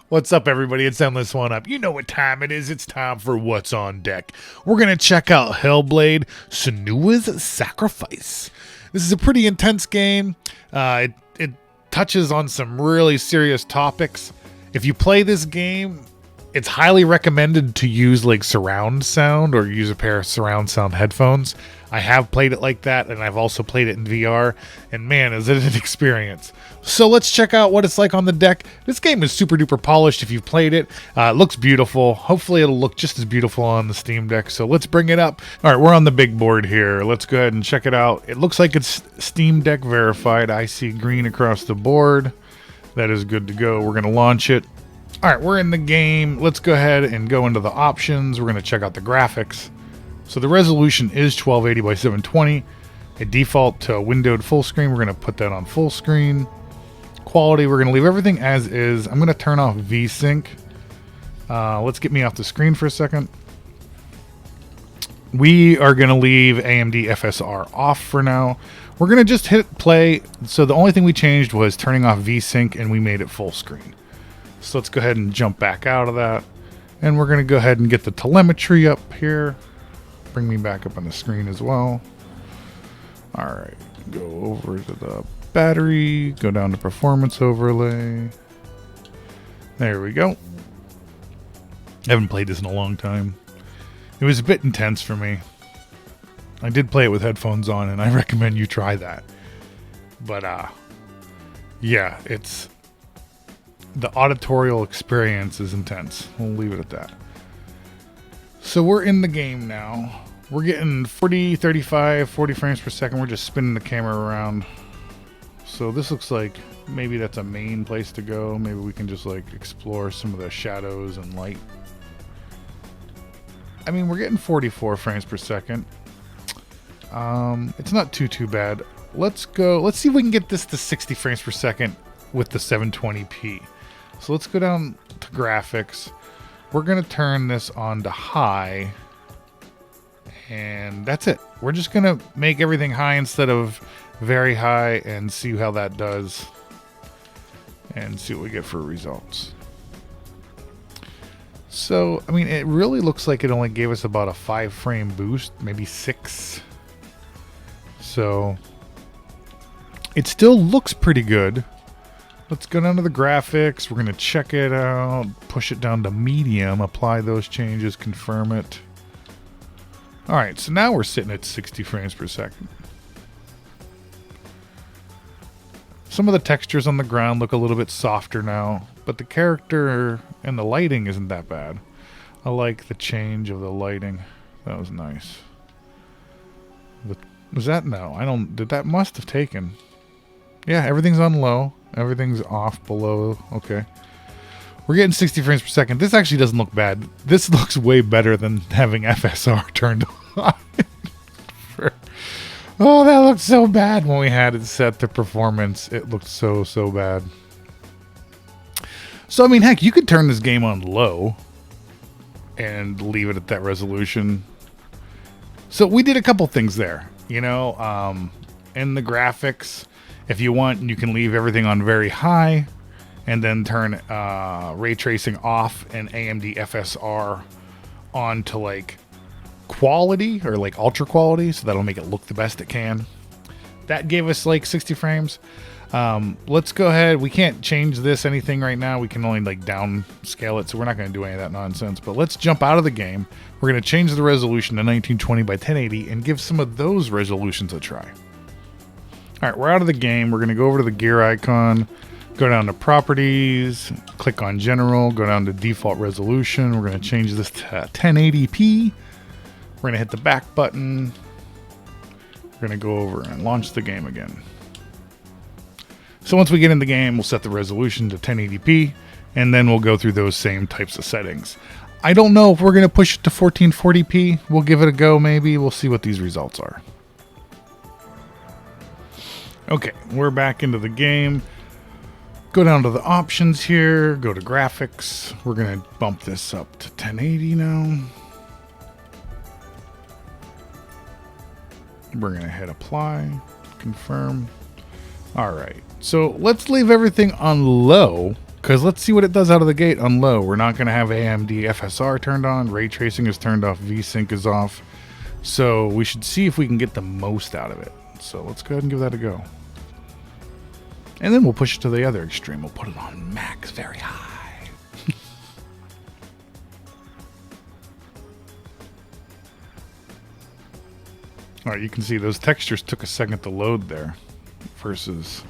What's up, everybody? It's Endless One Up. You know what time it is. It's time for What's on Deck. We're going to check out HELLBLADE SENUA'S Sacrifice. This is a pretty intense game. It touches on some really serious topics. If you play this game, it's highly recommended to use like surround sound or use a pair of surround sound headphones. I have played it like that, and I've also played it in VR, and man, is it an experience. So let's check out what it's like on the deck. This game is super duper polished if you've played it. It looks beautiful. Hopefully it'll look just as beautiful on the Steam Deck, so let's bring it up. All right, we're on the big board here. Let's go ahead and check it out. It looks like it's Steam Deck verified. I see green across the board. That is good to go. We're going to launch it. All right, we're in the game. Let's go ahead and go into the options. We're going to check out the graphics. So the resolution is 1280 by 720. A default to windowed full screen. We're going to put that on full screen. Quality, we're going to leave everything as is. I'm going to turn off VSync. Let's get me off the screen for a second. We are going to leave AMD FSR off for now. We're going to just hit play. So the only thing we changed was turning off VSync, and we made it full screen. So let's go ahead and jump back out of that. And we're going to go ahead and get the telemetry up here. Bring me back up on the screen as well. All right, go over to the battery, go down to performance overlay. There we go. I haven't played this in a long time. It was a bit intense for me. I did play it with headphones on, and I recommend you try that. But yeah, it's the auditorial experience is intense. We'll leave it at that. So we're in the game now. We're getting 40, 35, 40 frames per second. We're just spinning the camera around. So this looks like maybe that's a main place to go. Maybe we can just like explore some of the shadows and light. I mean, we're getting 44 frames per second. It's not too bad. Let's see if we can get this to 60 frames per second with the 720p. So let's go down to graphics. We're going to turn this on to high. And that's it. We're just going to make everything high instead of very high and see how that does. And see what we get for results. So, I mean, it really looks like it only gave us about a 5 frame boost, maybe 6. So, it still looks pretty good. Let's go down to the graphics. We're going to check it out, push it down to medium, apply those changes, confirm it. All right, so now we're sitting at 60 frames per second. Some of the textures on the ground look a little bit softer now, but the character and the lighting isn't that bad. I like the change of the lighting. That was nice. Was that? No, I don't. That must have taken. Yeah, everything's on low. Everything's off below. Okay. We're getting 60 frames per second. This actually doesn't look bad. This looks way better than having FSR turned on. Oh, that looked so bad when we had it set to performance. It looked so bad. So, I mean, heck, you could turn this game on low and leave it at that resolution. So we did a couple things there. You know, in the graphics, if you want, you can leave everything on very high and then turn ray tracing off and AMD FSR on to like quality or like ultra quality, so that'll make it look the best it can. That gave us like 60 frames. Let's go ahead. We can't change this anything right now. We can only like downscale it, so we're not going to do any of that nonsense. But let's jump out of the game. We're going to change the resolution to 1920 by 1080 and give some of those resolutions a try. All right, we're out of the game. We're going to go over to the gear icon, go down to properties, click on general, go down to default resolution. We're going to change this to 1080p. We're going to hit the back button. We're going to go over and launch the game again. So once we get in the game, we'll set the resolution to 1080p, and then we'll go through those same types of settings. I don't know if we're going to push it to 1440p. We'll give it a go, maybe. We'll see what these results are. Okay, we're back into the game. Go down to the options here. Go to graphics. We're going to bump this up to 1080 now. We're going to hit apply, confirm. All right, so let's leave everything on low Because let's see what it does out of the gate on low. We're not going to have AMD FSR turned on. Ray tracing is turned off. VSync is off. So we should see if we can get the most out of it. So let's go ahead and give that a go. And then we'll push it to the other extreme. We'll put it on max very high. All right, you can see those textures took a second to load there versus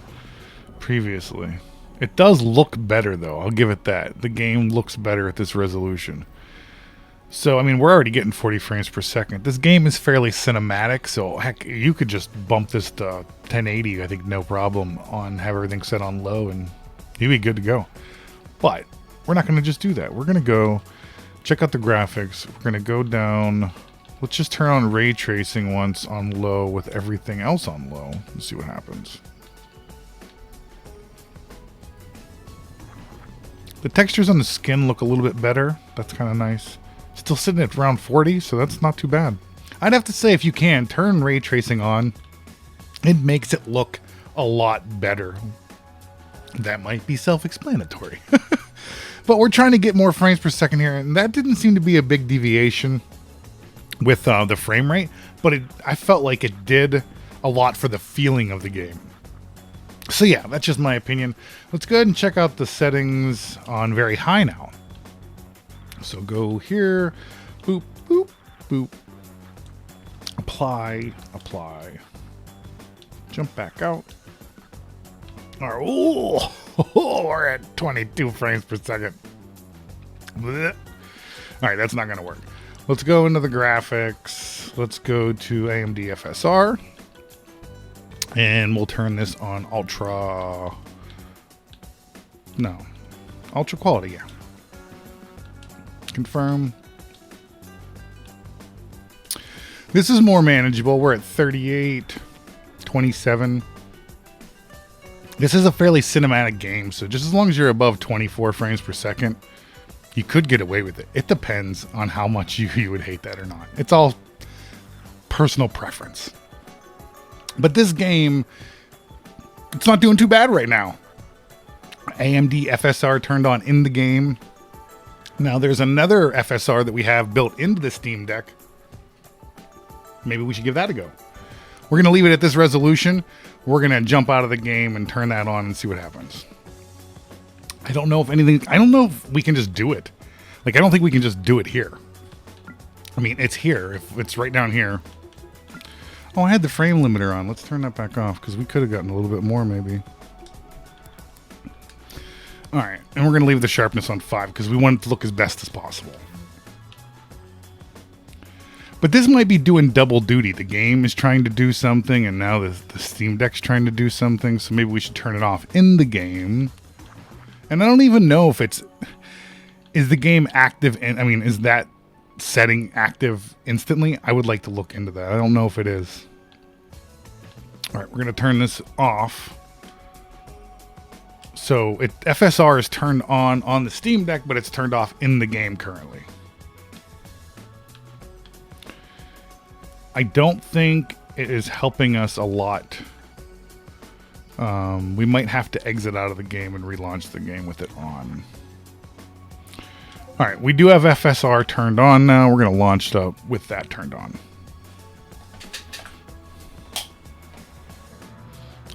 previously. It does look better, though. I'll give it that. The game looks better at this resolution. So, I mean, we're already getting 40 frames per second. This game is fairly cinematic, so heck, you could just bump this to 1080, I think, no problem, have everything set on low, and you'd be good to go. But we're not going to just do that. We're going to go check out the graphics. We're going to go down. Let's just turn on ray tracing once on low with everything else on low and see what happens. The textures on the skin look a little bit better. That's kind of nice. Still sitting at around 40, so that's not too bad. I'd have to say, if you can, turn ray tracing on. It makes it look a lot better. That might be self-explanatory. But we're trying to get more frames per second here, and that didn't seem to be a big deviation with the frame rate, but I felt like it did a lot for the feeling of the game. So yeah, that's just my opinion. Let's go ahead and check out the settings on very high now. So go here, boop, boop, boop. Apply, apply. Jump back out. All right, we're at 22 frames per second. Blech. All right, that's not going to work. Let's go into the graphics. Let's go to AMD FSR. And we'll turn this on ultra quality, yeah. Confirm. This is more manageable. We're at 38, 27. This is a fairly cinematic game, so just as long as you're above 24 frames per second, you could get away with it. It depends on how much you would hate that or not. It's all personal preference. But this game, it's not doing too bad right now. AMD FSR turned on in the game. Now there's another FSR that we have built into the Steam Deck. Maybe we should give that a go. We're going to leave it at this resolution. We're going to jump out of the game and turn that on and see what happens. I don't know if we can just do it. Like, I don't think we can just do it here. I mean, it's here. If it's right down here. Oh, I had the frame limiter on. Let's turn that back off because we could have gotten a little bit more maybe. All right, and we're going to leave the sharpness on 5 because we want it to look as best as possible. But this might be doing double duty. The game is trying to do something, and now the Steam Deck's trying to do something, so maybe we should turn it off in the game. And I don't even know if is the game active, and I mean, is that setting active instantly? I would like to look into that. I don't know if it is. All right, we're going to turn this off. So FSR is turned on the Steam Deck, but it's turned off in the game currently. I don't think it is helping us a lot. We might have to exit out of the game and relaunch the game with it on. All right, we do have FSR turned on now. We're going to launch it up with that turned on.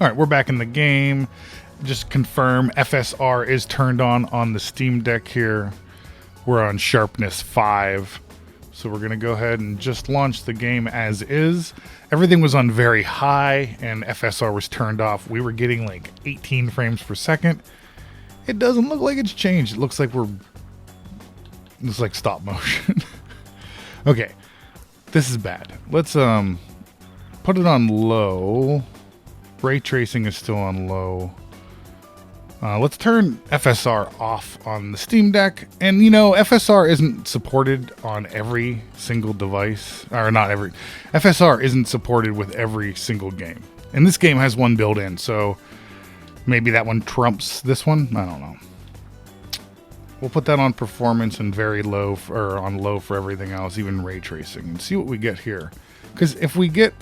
All right, we're back in the game. Just confirm FSR is turned on the Steam Deck here. We're on sharpness 5. So we're going to go ahead and just launch the game as is. Everything was on very high and FSR was turned off. We were getting like 18 frames per second. It doesn't look like it's changed. It looks like it's like stop motion. Okay, this is bad. Let's put it on low. Ray tracing is still on low. Let's turn FSR off on the Steam Deck. And, you know, FSR isn't supported on every single device. Or not every. FSR isn't supported with every single game. And this game has one built in, so maybe that one trumps this one. I don't know. We'll put that on performance and very low, or on low for everything else, even ray tracing, and see what we get here. Because if we get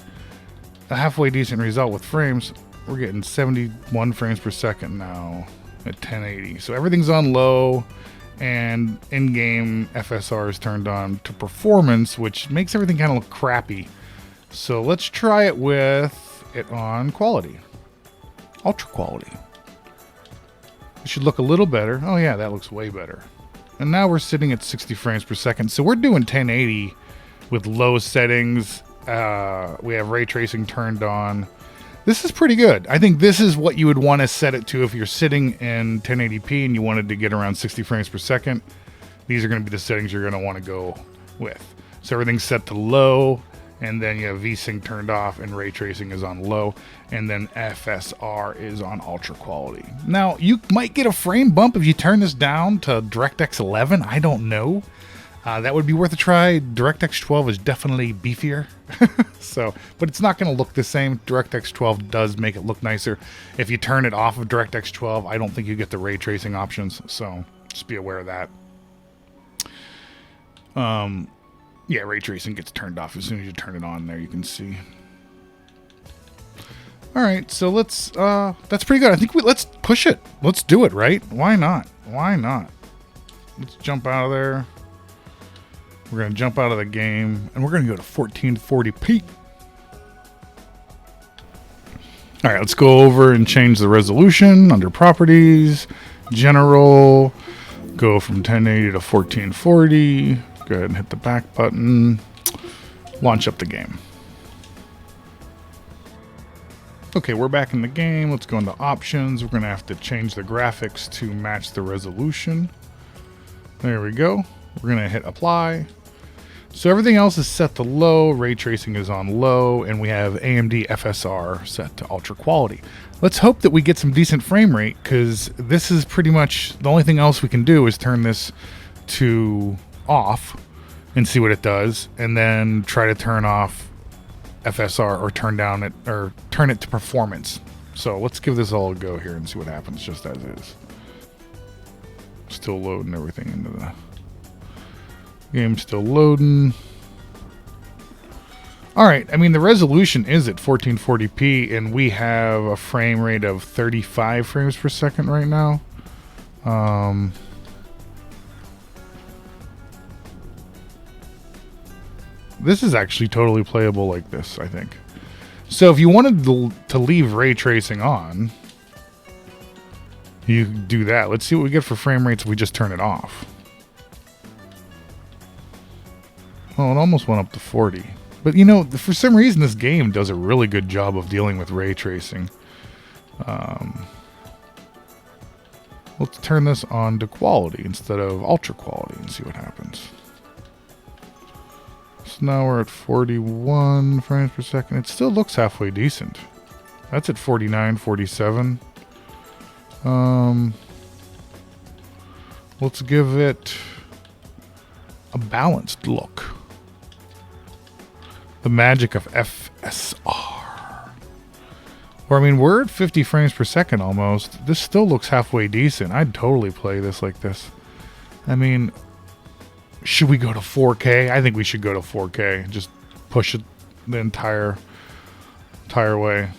a halfway decent result with frames, we're getting 71 frames per second now. at 1080. So everything's on low, and in-game FSR is turned on to performance, which makes everything kind of look crappy. So let's try it with it on quality. Ultra quality. It should look a little better. Oh yeah, that looks way better. And now we're sitting at 60 frames per second. So we're doing 1080 with low settings. We have ray tracing turned on. This is pretty good. I think this is what you would want to set it to if you're sitting in 1080p and you wanted to get around 60 frames per second. These are going to be the settings you're going to want to go with. So everything's set to low, and then you have VSync turned off, and ray tracing is on low, and then FSR is on ultra quality. Now, you might get a frame bump if you turn this down to DirectX 11. I don't know. That would be worth a try. DirectX 12 is definitely beefier. But it's not going to look the same. DirectX 12 does make it look nicer. If you turn it off of DirectX 12, I don't think you get the ray tracing options. So just be aware of that. Yeah, ray tracing gets turned off as soon as you turn it on. There you can see. All right, so let's. That's pretty good. I think let's push it. Let's do it, right? Why not? Why not? Let's jump out of there. We're going to jump out of the game, and we're going to go to 1440p. All right, let's go over and change the resolution under Properties, General, go from 1080 to 1440. Go ahead and hit the back button. Launch up the game. Okay, we're back in the game. Let's go into Options. We're going to have to change the graphics to match the resolution. There we go. We're going to hit Apply. So everything else is set to low, ray tracing is on low, and we have AMD FSR set to ultra quality. Let's hope that we get some decent frame rate, because this is pretty much the only thing else we can do is turn this to off and see what it does, and then try to turn off FSR or turn it to performance. So let's give this all a go here and see what happens just as is. Still loading everything into the game's still loading. All right, I mean, the resolution is at 1440p, and we have a frame rate of 35 frames per second right now. This is actually totally playable like this, I think. So if you wanted to leave ray tracing on, you do that. Let's see what we get for frame rates if we just turn it off. Oh, it almost went up to 40. But, you know, for some reason, this game does a really good job of dealing with ray tracing. Let's turn this on to quality instead of ultra quality and see what happens. So now we're at 41 frames per second. It still looks halfway decent. That's at 49, 47. Let's give it a balanced look. The magic of FSR. Or, I mean, we're at 50 frames per second almost. This still looks halfway decent. I'd totally play this like this. I mean, should we go to 4K? I think we should go to 4K. Just push it the entire way.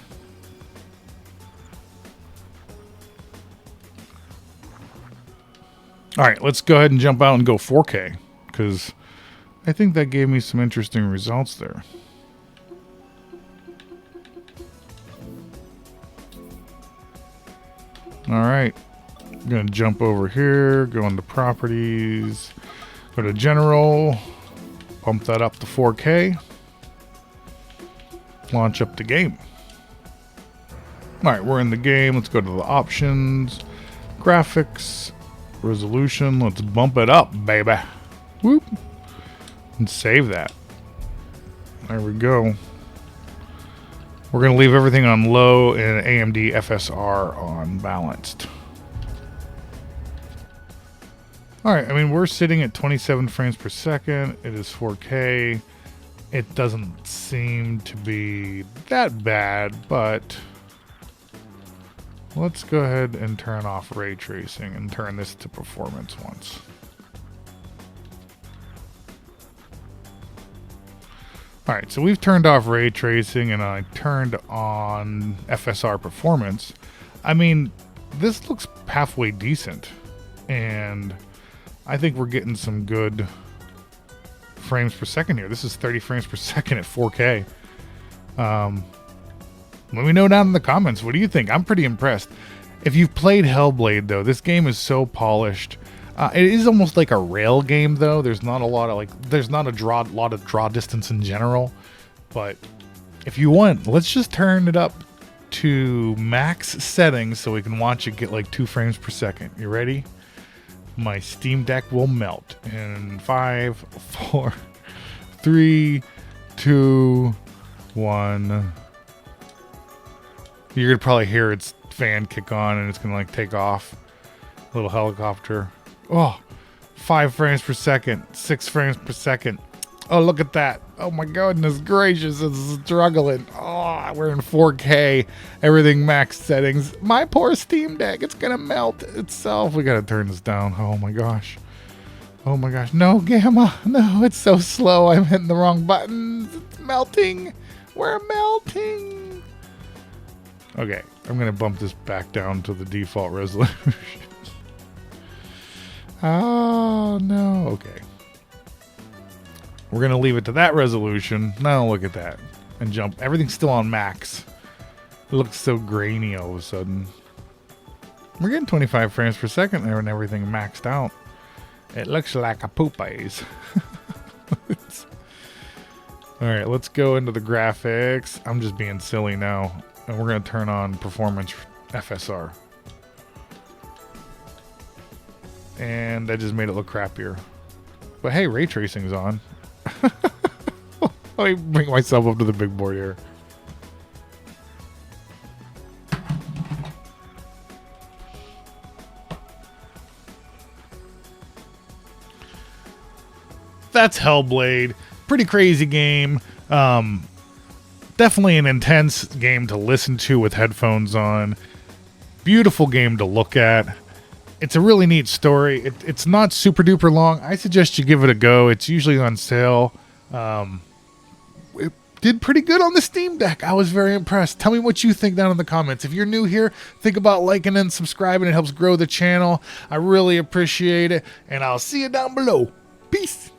All right, let's go ahead and jump out and go 4K, because I think that gave me some interesting results there. All right, I'm going to jump over here, go into Properties, go to General, bump that up to 4K, launch up the game. All right, we're in the game. Let's go to the Options, Graphics, Resolution. Let's bump it up, baby. Whoop. And save that. There we go. We're going to leave everything on low and AMD FSR on balanced. All right, I mean, we're sitting at 27 frames per second. It is 4K. It doesn't seem to be that bad, but let's go ahead and turn off ray tracing and turn this to performance once. All right, so we've turned off ray tracing and I turned on FSR performance. I mean, this looks halfway decent. And I think we're getting some good frames per second here. This is 30 frames per second at 4K. Let me know down in the comments. What do you think? I'm pretty impressed. If you've played Hellblade, though, this game is so polished. It is almost like a rail game, though. There's not a lot of draw distance in general. But if you want, let's just turn it up to max settings so we can watch it get like 2 frames per second. You ready? My Steam Deck will melt in 5, 4, 3, 2, 1. You're gonna probably hear its fan kick on and it's gonna like take off. Little helicopter. Oh, 5 frames per second, 6 frames per second. Oh, look at that. Oh my goodness gracious, it's struggling. Oh, we're in 4K, everything max settings. My poor Steam Deck, it's gonna melt itself. We gotta turn this down. Oh my gosh. Oh my gosh. No, Gamma. No, it's so slow. I'm hitting the wrong buttons. It's melting. We're melting. Okay, I'm gonna bump this back down to the default resolution. Oh no. Okay. We're going to leave it to that resolution. Now look at that. And jump. Everything's still on max. It looks so grainy all of a sudden. We're getting 25 frames per second there and everything maxed out. It looks like a poopies. Alright, let's go into the graphics. I'm just being silly now. And we're going to turn on performance FSR. And I just made it look crappier. But hey, ray tracing's on. Let me bring myself up to the big board here. That's Hellblade. Pretty crazy game. Definitely an intense game to listen to with headphones on. Beautiful game to look at. It's a really neat story. It's not super duper long. I suggest you give it a go. It's usually on sale. It did pretty good on the Steam Deck. I was very impressed. Tell me what you think down in the comments. If you're new here, think about liking and subscribing. It helps grow the channel. I really appreciate it. And I'll see you down below. Peace.